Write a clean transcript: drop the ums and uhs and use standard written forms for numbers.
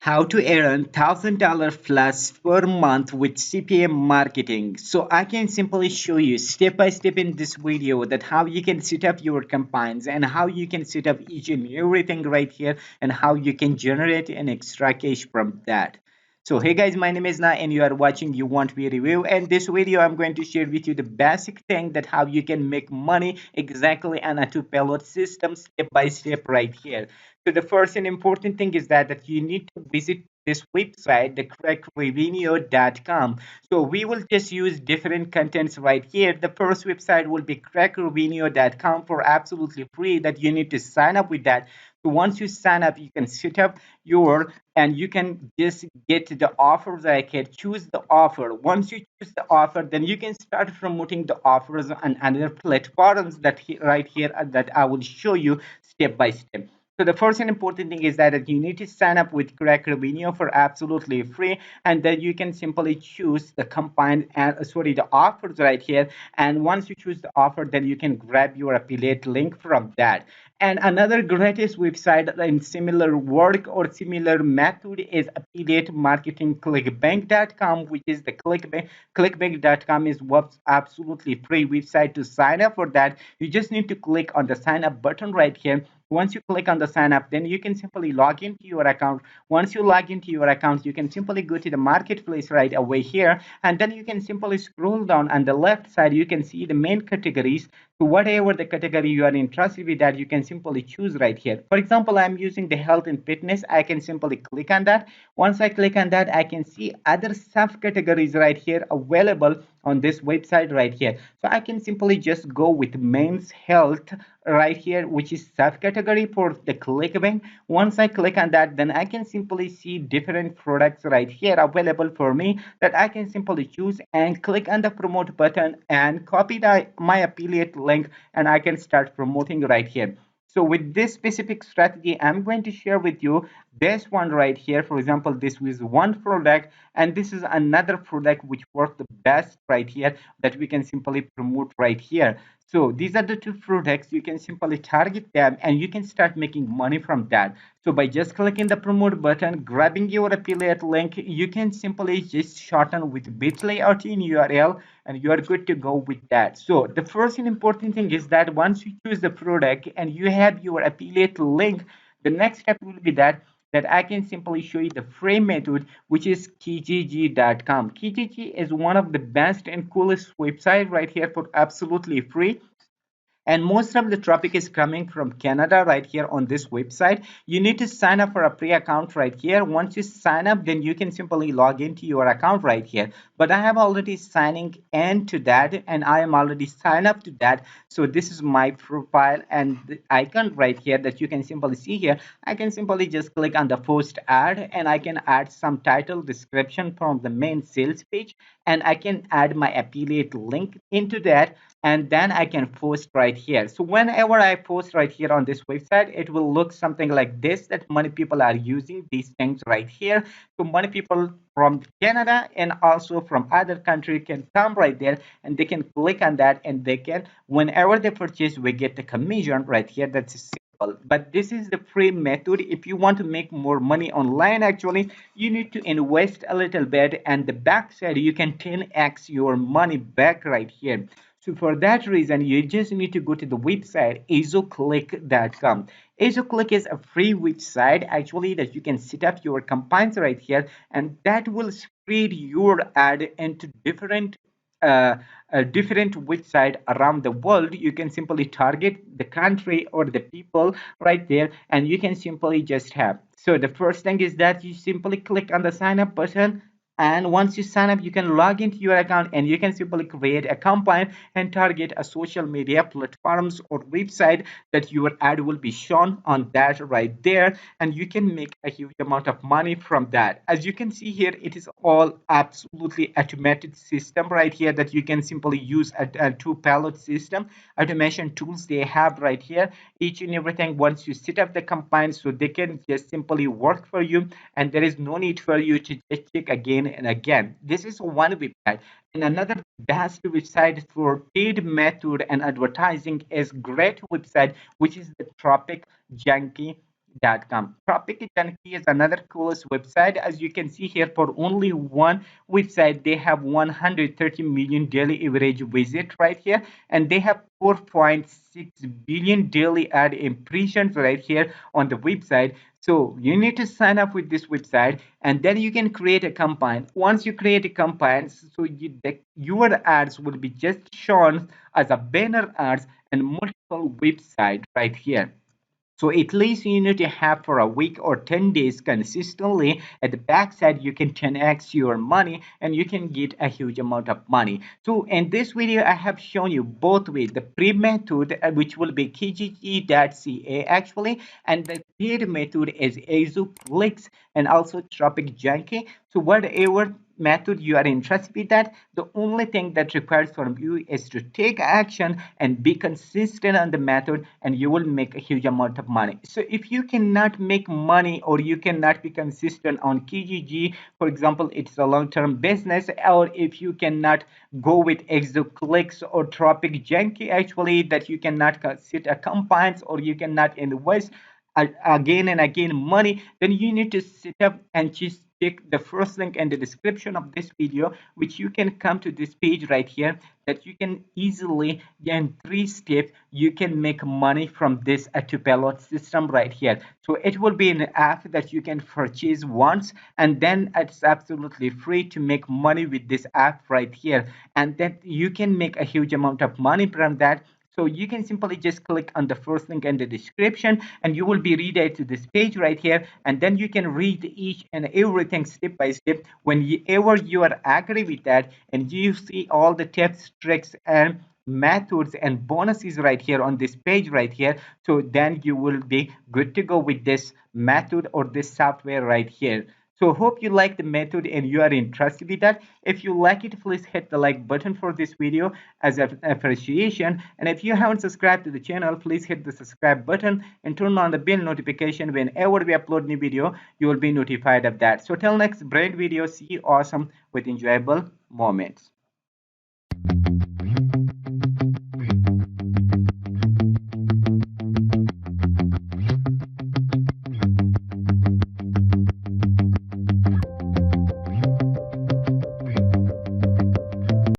How to earn $1,000 plus per month with CPA marketing. So I can simply show you step by step in this video that how you can set up your campaigns and how you can set up each and everything right here and how you can generate an extra cash from that. So hey guys, my name is Na and you are watching You Want Me Review, and this video I'm going to share with you the basic thing that how you can make money exactly on a two-pilot system step by step right here. So the first and important thing is that you need to visit this website, the Crakrevenue.com. So we will just use different contents right here. The first website will be Crakrevenue.com for absolutely free that you need to sign up with that. So once you sign up, you can set up your and you can just get the offer that choose the offer. Once you choose the offer, then you can start promoting the offers on other platforms that right here that I will show you step by step. So the first and important thing is that you need to sign up with Crakrevenue for absolutely free, and then you can simply choose the combined and the offers right here. And once you choose the offer, then you can grab your affiliate link from that. And another greatest website in similar work or similar method is affiliate marketing clickbank.com, which is the clickbank.com is what's absolutely free website to sign up for that. You just need to click on the sign up button right here. Once you click on the sign up, then you can simply log into your account. Once you log into your account, you can simply go to the marketplace right away here, and then you can simply scroll down on the left side. You can see the main categories. So whatever the category you are interested with, that you can simply choose right here. For example, I'm using the health and fitness. I can simply click on that. Once I click on that, I can see other subcategories right here available on this website right here. So I can simply just go with men's health right here, which is subcategory for the ClickBank. Once I click on that, then I can simply see different products right here available for me that I can simply choose and click on the promote button and copy my affiliate link, and I can start promoting right here. So with this specific strategy, I'm going to share with you this one right here. For example, this was one product and this is another product which worked the best right here that we can simply promote right here. So these are the two products. You can simply target them and you can start making money from that. So by just clicking the promote button, grabbing your affiliate link, you can simply just shorten with bit.ly or in URL, and you are good to go with that. So the first and important thing is that once you choose the product and you have your affiliate link, the next step will be that I can simply show you the free method, which is Kijiji.com. Kijiji is one of the best and coolest website right here for absolutely free. And most of the traffic is coming from Canada right here on this website. You need to sign up for a free account right here. Once you sign up, then you can simply log into your account right here. But I have already signing into that and I am already signed up to that. So this is my profile and the icon right here that you can simply see here. I can simply just click on the post ad and I can add some title description from the main sales page, and I can add my affiliate link into that, and then I can post right here. So whenever I post right here on this website, it will look something like this, that many people are using these things right here. So many people from Canada and also from other country can come right there and they can click on that, and they can, whenever they purchase, we get the commission right here. That's simple. But this is the free method. If you want to make more money online, actually you need to invest a little bit, and the backside you can 10x your money back right here. So for that reason, you just need to go to the website Isoclick.com. Isoclick is a free website actually that you can set up your campaigns right here, and that will spread your ad into uh, different website around the world. You can simply target the country or the people right there, and you can simply just have. So the first thing is that you simply click on the sign up button, and once you sign up, you can log into your account and you can simply create a campaign and target a social media platforms or website that your ad will be shown on that right there, and you can make a huge amount of money from that. As you can see here, it is all absolutely automated system right here that you can simply use a two palette system automation tools they have right here. Each and everything, once you set up the campaign, so they can just simply work for you, and there is no need for you to just check again and again. This is one website. And another best website for paid method and advertising is great website, which is the Tropic Junkie. tropic.com. Tropic Junkie is another coolest website. As you can see here, for only one website, they have 130 million daily average visit right here, and they have 4.6 billion daily ad impressions right here on the website. So you need to sign up with this website, and then you can create a campaign. Once you create a campaign, so your ads will be just shown as a banner ads and multiple website right here. So at least you need to have for a week or 10 days consistently. At the backside, you can 10x your money and you can get a huge amount of money. So in this video, I have shown you both ways. The pre method, which will be 𝐾𝐻𝐿𝐥𝐸 actually, and the paid method is Isoclick and also Tropic Junkie. So whatever method you are interested in, that the only thing that requires from you is to take action and be consistent on the method, and you will make a huge amount of money. So if you cannot make money or you cannot be consistent on 𝐾𝐻𝐸, for example, it's a long-term business, or if you cannot go with Isoclick or Tropic Junkie, actually, that you cannot sit a compliance or you cannot invest again and again money, then you need to set up and just check the first link in the description of this video, which you can come to this page right here, that you can easily in 3 steps you can make money from this autopilot system right here. So it will be an app that you can purchase once, and then it's absolutely free to make money with this app right here, and then you can make a huge amount of money from that. So you can simply just click on the first link in the description, and you will be redirected to this page right here, and then you can read each and everything step by step. Whenever you are agree with that and you see all the tips, tricks, and methods and bonuses right here on this page right here, so then you will be good to go with this method or this software right here. So hope you like the method and you are interested in that. If you like it, please hit the like button for this video as an appreciation. And if you haven't subscribed to the channel, please hit the subscribe button and turn on the bell notification. Whenever we upload new video, you will be notified of that. So till next brand video, see you awesome with enjoyable moments.